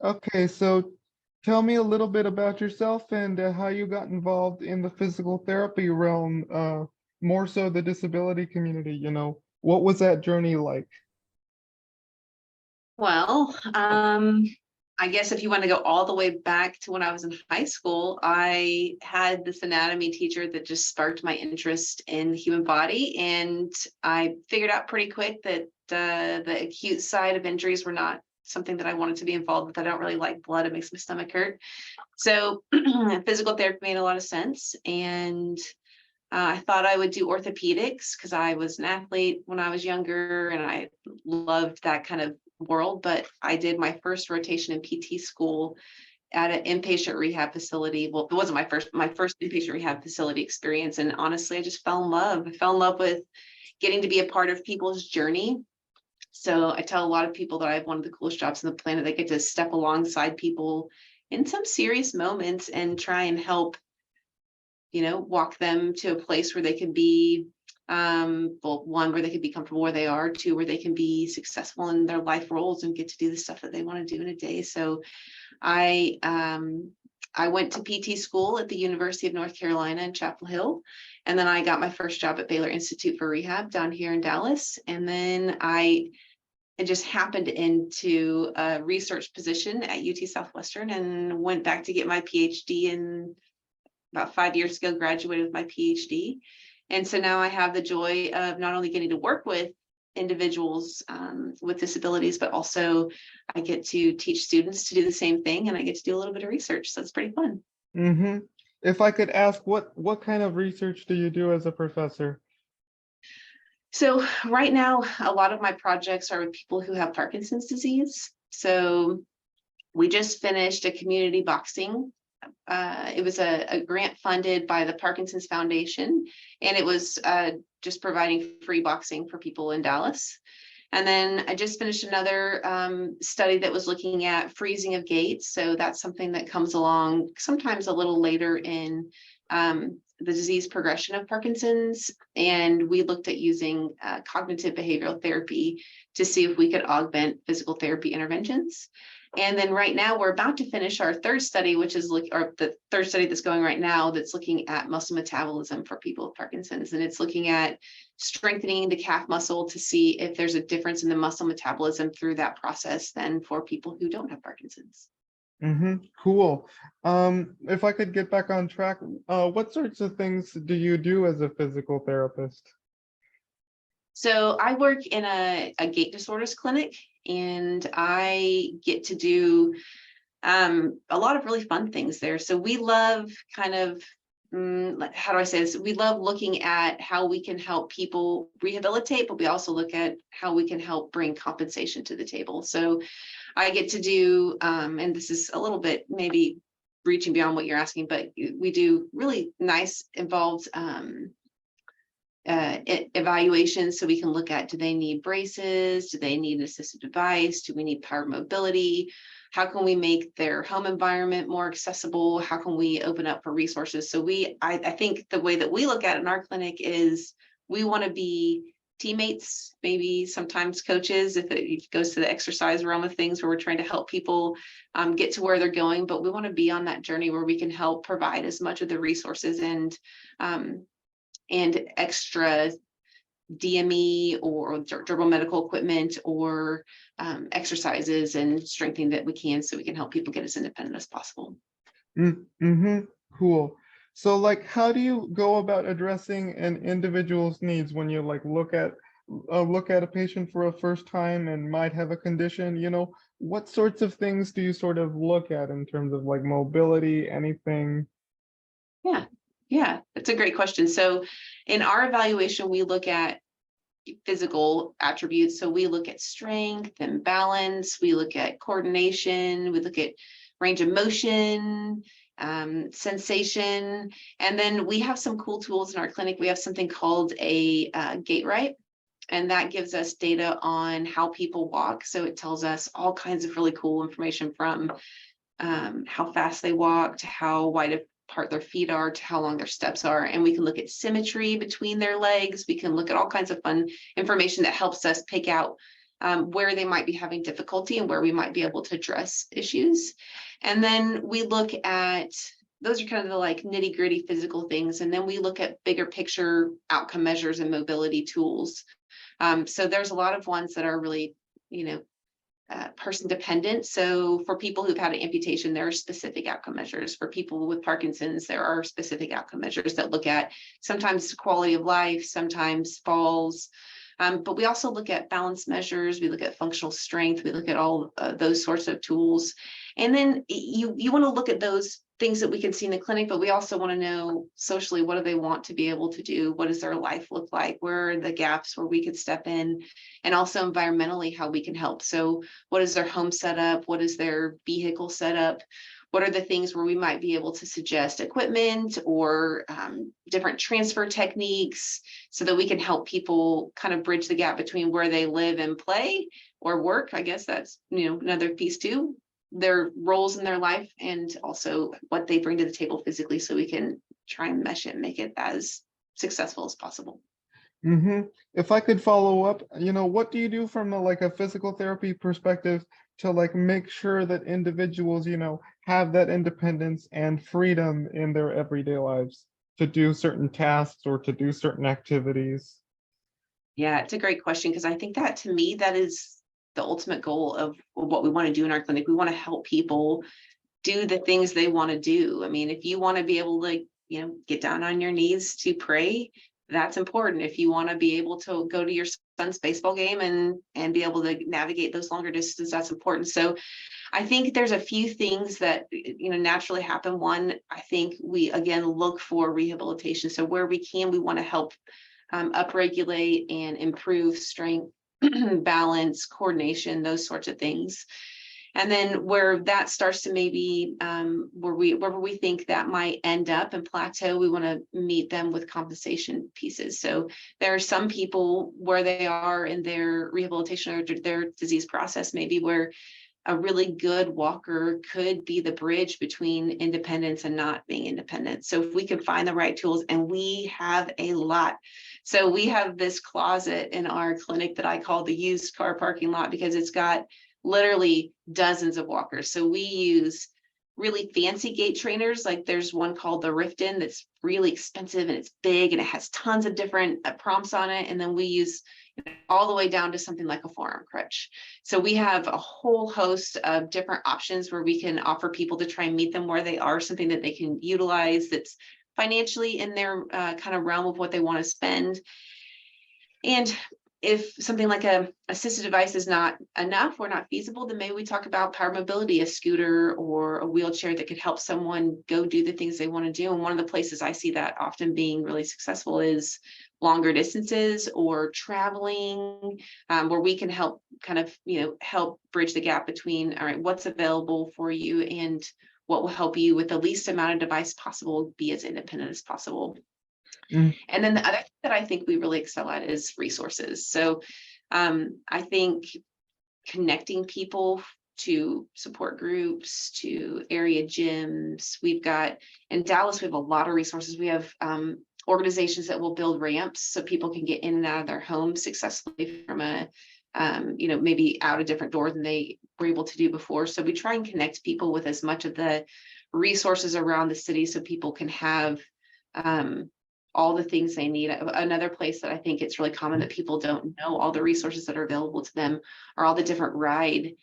Okay, so tell me a little bit about yourself and how you got involved in the physical therapy realm, more so the disability community, what was that journey like? Well, I guess if you want to go all the way back to when I was in high school, I had this anatomy teacher that just sparked my interest in the human body. And I figured out pretty quick that the acute side of injuries were not something that I wanted to be involved with. I don't really like blood. It makes my stomach hurt. So physical therapy made a lot of sense. And I thought I would do orthopedics because I was an athlete when I was younger and I loved that kind of world. But I did my first rotation in PT school at an inpatient rehab facility. Well, it wasn't my first inpatient rehab facility experience. And honestly, I just fell in love. I fell in love with getting to be a part of people's journey. So I tell a lot of people that I have one of the coolest jobs on the planet. I get to step alongside people in some serious moments and try and help walk them to a place where they can be, well, one, where they can be comfortable where they are, two, where they can be successful in their life roles and get to do the stuff that they want to do in a day. So I went to PT school at the University of North Carolina in Chapel Hill. And then I got my first job at Baylor Institute for Rehab down here in Dallas. And then I just happened into a research position at UT Southwestern and went back to get my PhD in about 5 years ago, graduated with my PhD. And so now I have the joy of not only getting to work with individuals with disabilities, but also I get to teach students to do the same thing and I get to do a little bit of research. So it's pretty fun. Mm-hmm. If I could ask, what kind of research do you do as a professor? So right now, a lot of my projects are with people who have Parkinson's disease. So we just finished a community boxing. It was a grant funded by the Parkinson's Foundation, and it was just providing free boxing for people in Dallas. And then I just finished another study that was looking at freezing of gaits. So that's something that comes along sometimes a little later in the disease progression of Parkinson's. And we looked at using cognitive behavioral therapy to see if we could augment physical therapy interventions. And then right now we're about to finish our third study, which is the third study that's going right now that's looking at muscle metabolism for people with Parkinson's. And it's looking at strengthening the calf muscle to see if there's a difference in the muscle metabolism through that process than for people who don't have Parkinson's. Mm-hmm. Cool. If I could get back on track, what sorts of things do you do as a physical therapist? So I work in a gait disorders clinic, and I get to do a lot of really fun things there. So we love kind of, how do I say this? We love looking at how we can help people rehabilitate, but we also look at how we can help bring compensation to the table. So I get to do, and this is a little bit maybe reaching beyond what you're asking, but we do really nice involved evaluations, so we can look at, do they need braces, do they need an assistive device, do we need power mobility, how can we make their home environment more accessible, how can we open up for resources. So I think the way that we look at it in our clinic is we want to be teammates, maybe sometimes coaches, if it goes to the exercise realm of things, where we're trying to help people get to where they're going, but we want to be on that journey where we can help provide as much of the resources and extra DME or durable medical equipment or exercises and strengthening that we can, so we can help people get as independent as possible. Mm-hmm. Cool. So like, how do you go about addressing an individual's needs when you like look at a patient for a first time and might have a condition, what sorts of things do you sort of look at in terms of like mobility, anything? Yeah, that's a great question. So in our evaluation, we look at physical attributes. So we look at strength and balance, we look at coordination, we look at range of motion, sensation, and then we have some cool tools in our clinic. We have something called a gait right, and that gives us data on how people walk. So it tells us all kinds of really cool information, from how fast they walk to how wide apart their feet are to how long their steps are. And we can look at symmetry between their legs. We can look at all kinds of fun information that helps us pick out where they might be having difficulty and where we might be able to address issues. And then we look at, those are kind of the like nitty gritty physical things. And then we look at bigger picture outcome measures and mobility tools. So there's a lot of ones that are really, person dependent. So for people who've had an amputation, there are specific outcome measures. For people with Parkinson's, there are specific outcome measures that look at sometimes quality of life, sometimes falls. But we also look at balance measures. We look at functional strength. We look at all those sorts of tools. And then you want to look at those things that we can see in the clinic, but we also want to know socially, what do they want to be able to do? What does their life look like? Where are the gaps where we could step in? And also environmentally, how we can help. So what is their home setup? What is their vehicle setup? What are the things where we might be able to suggest equipment or different transfer techniques so that we can help people kind of bridge the gap between where they live and play or work? I guess that's, another piece too, their roles in their life and also what they bring to the table physically, so we can try and mesh it and make it as successful as possible. If I could follow up, what do you do from a physical therapy perspective to make sure that individuals, have that independence and freedom in their everyday lives to do certain tasks or to do certain activities? Yeah, it's a great question, because I think that, to me, that is the ultimate goal of what we want to do in our clinic. We want to help people do the things they want to do. I mean, if you want to be able to, get down on your knees to pray, that's important. If you want to be able to go to your son's baseball game and be able to navigate those longer distances, that's important. So I think there's a few things that, naturally happen. One, I think we, again, look for rehabilitation. So where we can, we want to help upregulate and improve strength, balance, coordination, those sorts of things. And then where that starts to maybe wherever we think that might end up and plateau, we want to meet them with compensation pieces. So there are some people where they are in their rehabilitation or their disease process, maybe where a really good walker could be the bridge between independence and not being independent. So if we can find the right tools, and we have a lot. So we have this closet in our clinic that I call the used car parking lot, because it's got literally dozens of walkers. So we use really fancy gait trainers. Like there's one called the Riften that's really expensive and it's big and it has tons of different prompts on it. And then we use all the way down to something like a forearm crutch. So we have a whole host of different options where we can offer people to try and meet them where they are, something that they can utilize that's financially in their kind of realm of what they want to spend. And if something like a assistive device is not enough or not feasible, then maybe we talk about power mobility, a scooter or a wheelchair that could help someone go do the things they want to do. And one of the places I see that often being really successful is longer distances or traveling, where we can help kind of, help bridge the gap between, all right, what's available for you and what will help you with the least amount of device possible, be as independent as possible. Mm. And then the other thing that I think we really excel at is resources. So I think connecting people to support groups, to area gyms. We've got, in Dallas, we have a lot of resources. We have organizations that will build ramps so people can get in and out of their homes successfully from maybe out a different door than they were able to do before. So we try and connect people with as much of the resources around the city so people can have all the things they need. Another place that I think it's really common that people don't know all the resources that are available to them are all the different ride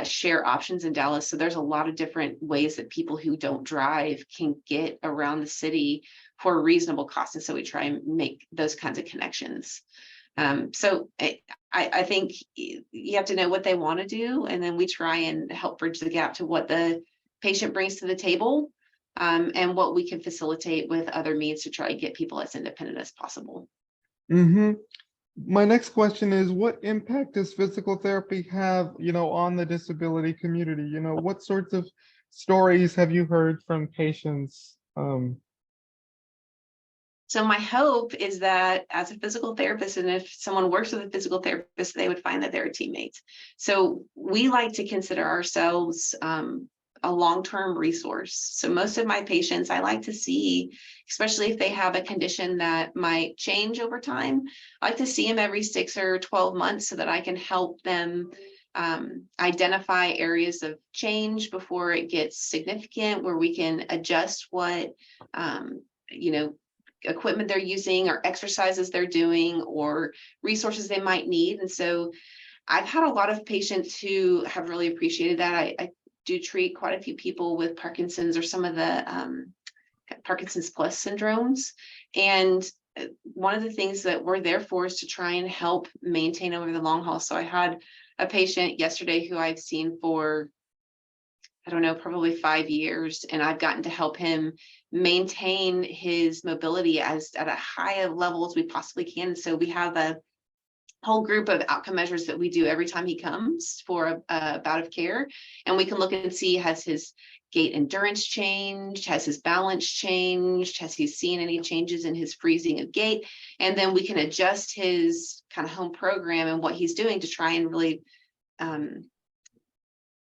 share options in Dallas. So there's a lot of different ways that people who don't drive can get around the city for a reasonable cost. And so we try and make those kinds of connections. So I think you have to know what they want to do. And then we try and help bridge the gap to what the patient brings to the table. And what we can facilitate with other means to try and get people as independent as possible. My next question is, what impact does physical therapy have, on the disability community? What sorts of stories have you heard from patients? So my hope is that as a physical therapist, and if someone works with a physical therapist, they would find that they're a teammate. So we like to consider ourselves a long-term resource. So most of my patients I like to see, especially if they have a condition that might change over time, I like to see them every 6 or 12 months so that I can help them identify areas of change before it gets significant, where we can adjust what, you know, equipment they're using or exercises they're doing or resources they might need. And so I've had a lot of patients who have really appreciated that. I do treat quite a few people with Parkinson's or some of the Parkinson's plus syndromes. And one of the things that we're there for is to try and help maintain over the long haul. So I had a patient yesterday who I've seen for, I don't know, probably 5 years, and I've gotten to help him maintain his mobility as at a high level as we possibly can. And so we have a whole group of outcome measures that we do every time he comes for a bout of care. And we can look and see, has his gait endurance changed? Has his balance changed? Has he seen any changes in his freezing of gait? And then we can adjust his kind of home program and what he's doing to try and really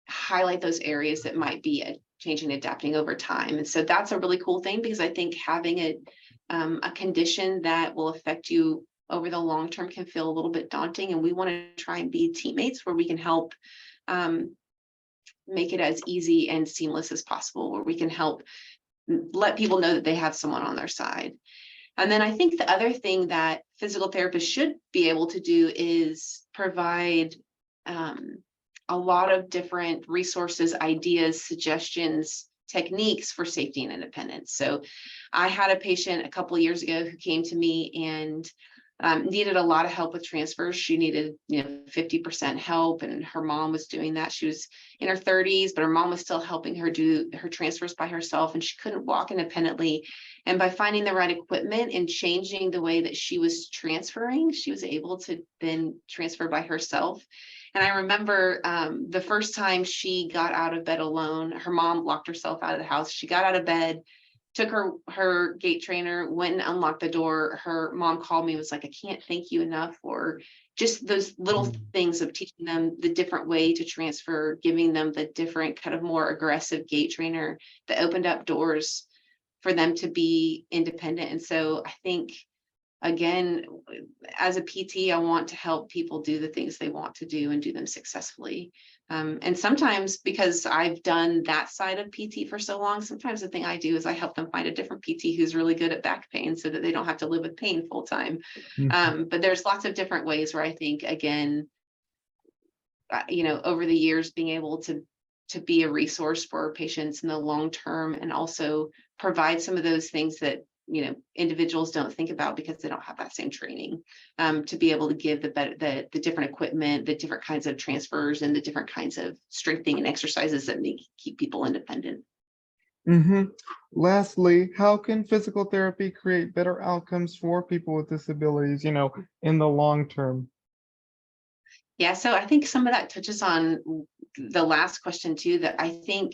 highlight those areas that might be changing, adapting over time. And so that's a really cool thing, because I think having a condition that will affect you over the long term can feel a little bit daunting. And we want to try and be teammates where we can help make it as easy and seamless as possible, where we can help let people know that they have someone on their side. And then I think the other thing that physical therapists should be able to do is provide a lot of different resources, ideas, suggestions, techniques for safety and independence. So I had a patient a couple of years ago who came to me and needed a lot of help with transfers. She needed, 50% help, and her mom was doing that. She was in her 30s, but her mom was still helping her do her transfers by herself, and she couldn't walk independently. And by finding the right equipment and changing the way that she was transferring, she was able to then transfer by herself. And I remember the first time she got out of bed alone, her mom locked herself out of the house. She got out of bed, took her gait trainer, went and unlocked the door. Her mom called me and was like, I can't thank you enough for just those little things of teaching them the different way to transfer, giving them the different kind of more aggressive gait trainer that opened up doors for them to be independent. And so I think, again, as a PT, I want to help people do the things they want to do and do them successfully. And sometimes, because I've done that side of PT for so long, sometimes the thing I do is I help them find a different PT who's really good at back pain so that they don't have to live with pain full time. But there's lots of different ways where I think, again, over the years, being able to be a resource for patients in the long term, and also provide some of those things that individuals don't think about because they don't have that same training, to be able to give the different equipment, the different kinds of transfers, and the different kinds of strengthening and exercises that keep people independent. Lastly, how can physical therapy create better outcomes for people with disabilities, in the long term? Yeah, so I think some of that touches on the last question too, that I think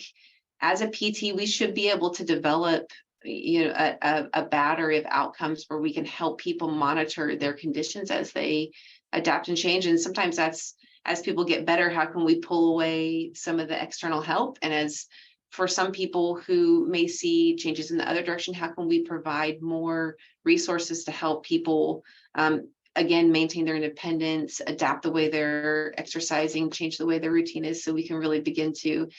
as a PT, we should be able to develop a battery of outcomes where we can help people monitor their conditions as they adapt and change. And sometimes that's, as people get better, how can we pull away some of the external help? And as for some people who may see changes in the other direction, how can we provide more resources to help people, again, maintain their independence, adapt the way they're exercising, change the way their routine is, so we can really begin to,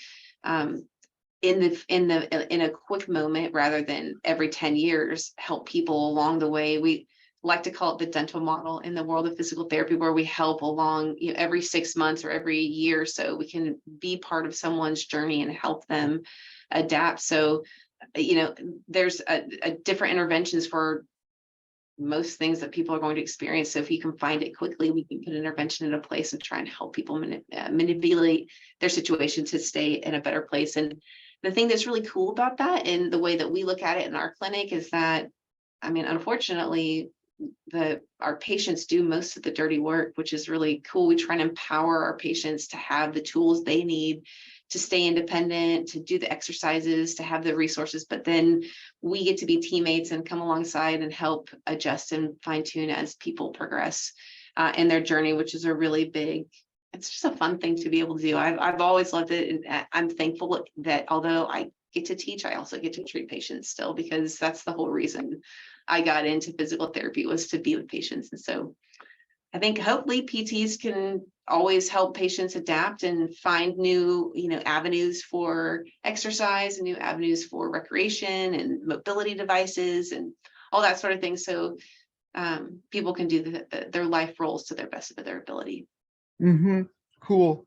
in a quick moment, rather than every 10 years, help people along the way. We like to call it the dental model in the world of physical therapy, where we help along every 6 months or every year, so we can be part of someone's journey and help them adapt. So there's a different interventions for most things that people are going to experience. So if you can find it quickly, we can put an intervention into place and try and help people manipulate their situation to stay in a better place. And the thing that's really cool about that, and the way that we look at it in our clinic, is that, unfortunately, our patients do most of the dirty work, which is really cool. We try and empower our patients to have the tools they need to stay independent, to do the exercises, to have the resources, but then we get to be teammates and come alongside and help adjust and fine tune as people progress in their journey, which is a really big it's just a fun thing to be able to do. I've always loved it, and I'm thankful that although I get to teach, I also get to treat patients still, because that's the whole reason I got into physical therapy, was to be with patients. And so I think hopefully PTs can always help patients adapt and find new, avenues for exercise and new avenues for recreation and mobility devices and all that sort of thing. So people can do their life roles to their best of their ability. Mm-hmm. Cool.